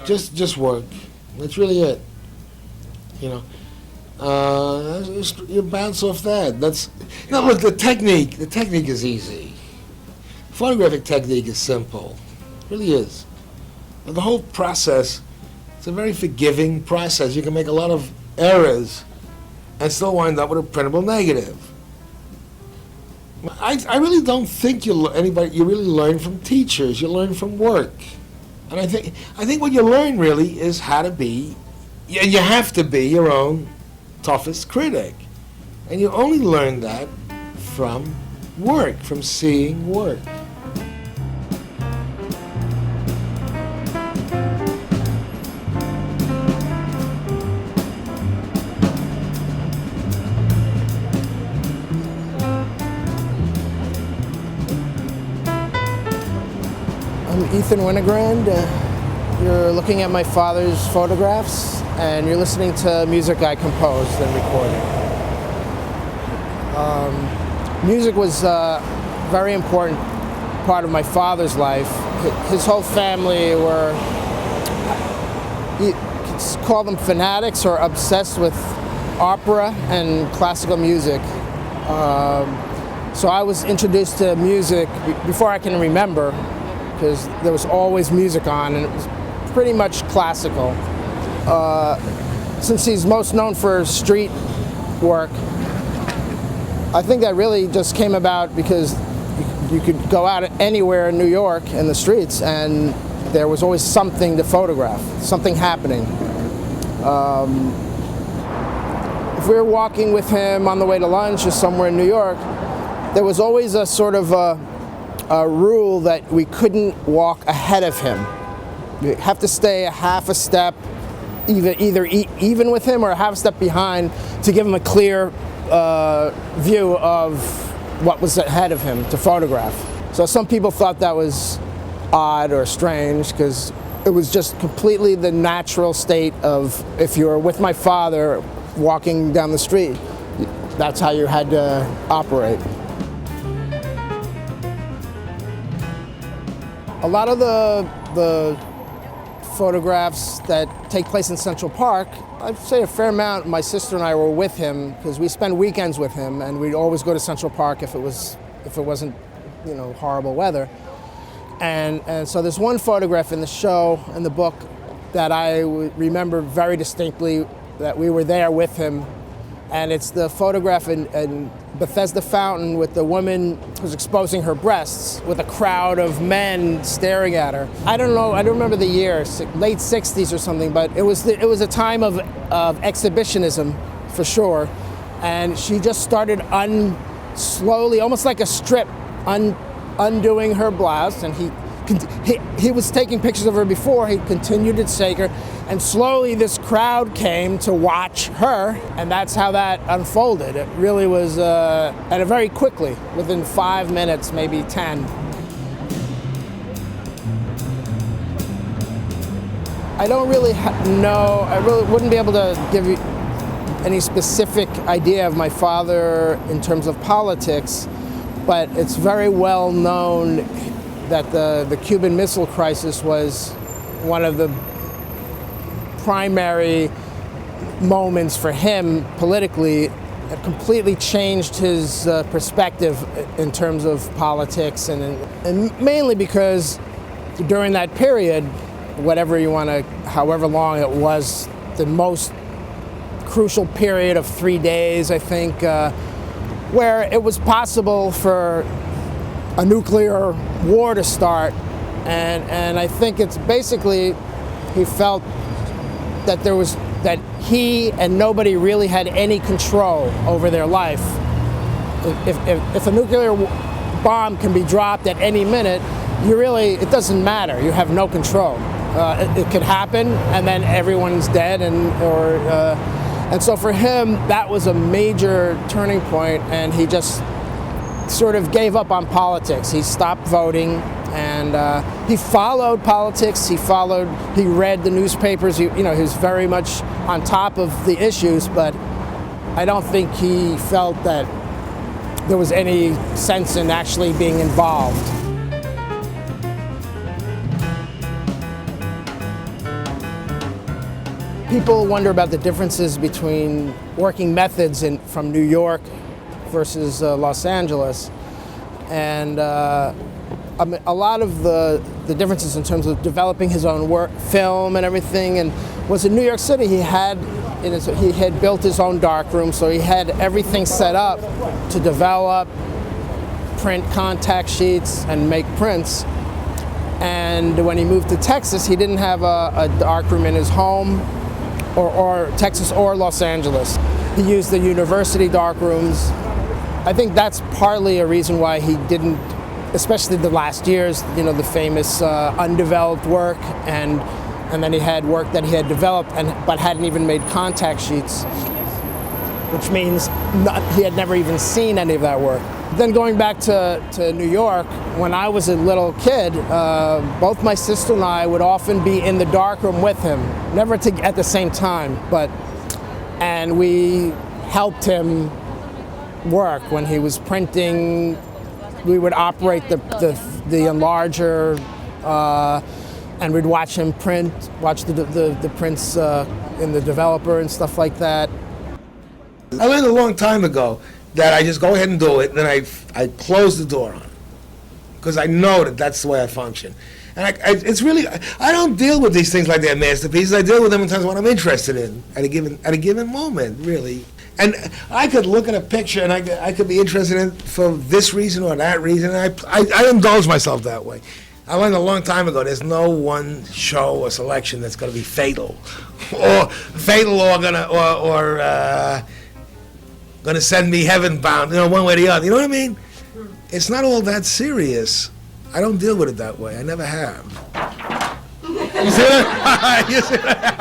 Just work. That's really it. You know, you bounce off that. Look, the technique is easy. Photographic technique is simple. It really is. And the whole process, it's a very forgiving process. You can make a lot of errors and still wind up with a printable negative. I really don't think you really learn from teachers. You learn from work. And I think what you learn really is how to be, and you have to be your own toughest critic. And you only learn that from work, from seeing work. I'm Garry Winogrand. You're looking at my father's photographs, and you're listening to music I composed and recorded. Music was a very important part of my father's life. His whole family were, you could call them fanatics or obsessed with opera and classical music. So I was introduced to music before I can remember, because there was always music on, and it was pretty much classical. Since he's most known for street work, I think that really just came about because you could go out anywhere in New York in the streets and there was always something to photograph, something happening. If we were walking with him on the way to lunch or somewhere in New York, there was always a sort of a rule that we couldn't walk ahead of him. You have to stay a half a step, either even with him or a half a step behind to give him a clear view of what was ahead of him to photograph. So some people thought that was odd or strange because it was just completely the natural state of, if you were with my father walking down the street, that's how you had to operate. A lot of the photographs that take place in Central Park, I'd say a fair amount, my sister and I were with him because we spent weekends with him, and we'd always go to Central Park if it wasn't, horrible weather. And so there's one photograph in the show, in the book, that I remember very distinctly that we were there with him. And it's the photograph in Bethesda Fountain with the woman who's exposing her breasts with a crowd of men staring at her. I don't know, I don't remember the year, late 60s or something, but it was a time of exhibitionism for sure. And she just started slowly, almost like a strip, undoing her blouse, and he was taking pictures of her before, he continued to take her, and slowly this crowd came to watch her, and that's how that unfolded. It really was, and very quickly, within 5 minutes, maybe 10. I don't really know, I really wouldn't be able to give you any specific idea of my father in terms of politics, but it's very well known that the Cuban Missile Crisis was one of the primary moments for him politically. It completely changed his perspective in terms of politics, and mainly because during that period, however long it was, the most crucial period of 3 days, I think, where it was possible for a nuclear war to start, and I think it's basically he felt that he and nobody really had any control over their life. If a nuclear bomb can be dropped at any minute, it doesn't matter. You have no control. It could happen, and then everyone's dead, and so for him that was a major turning point, and he just sort of gave up on politics. He stopped voting, and he followed politics. He read the newspapers. He was very much on top of the issues, but I don't think he felt that there was any sense in actually being involved. People wonder about the differences between working methods from New York versus Los Angeles. And I mean, a lot of the differences in terms of developing his own work, film and everything, and was in New York City. He had built his own darkroom, so he had everything set up to develop, print contact sheets, and make prints. And when he moved to Texas, he didn't have a darkroom in his home, or Texas or Los Angeles. He used the university darkrooms. I think that's partly a reason why he didn't, especially the last years, you know, the famous undeveloped work, and then he had work that he had developed but hadn't even made contact sheets, which means he had never even seen any of that work. Then going back to New York, when I was a little kid, both my sister and I would often be in the darkroom with him, never at the same time, and we helped him work when he was printing. We would operate the enlarger, and we'd watch him print, watch the prints in the developer and stuff like that. I learned a long time ago that I just go ahead and do it, and then I close the door on it, because I know that that's the way I function. And it's really, I don't deal with these things like they're masterpieces. I deal with them in terms of what I'm interested in at a given moment, really. And I could look at a picture and I could be interested in it for this reason or that reason. And I indulge myself that way. I learned a long time ago there's no one show or selection that's going to be fatal, or gonna send me heaven bound, you know, one way or the other. You know what I mean? It's not all that serious. I don't deal with it that way. I never have. You see that? You see that?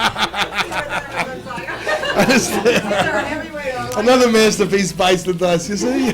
Another masterpiece bites the dust. You see?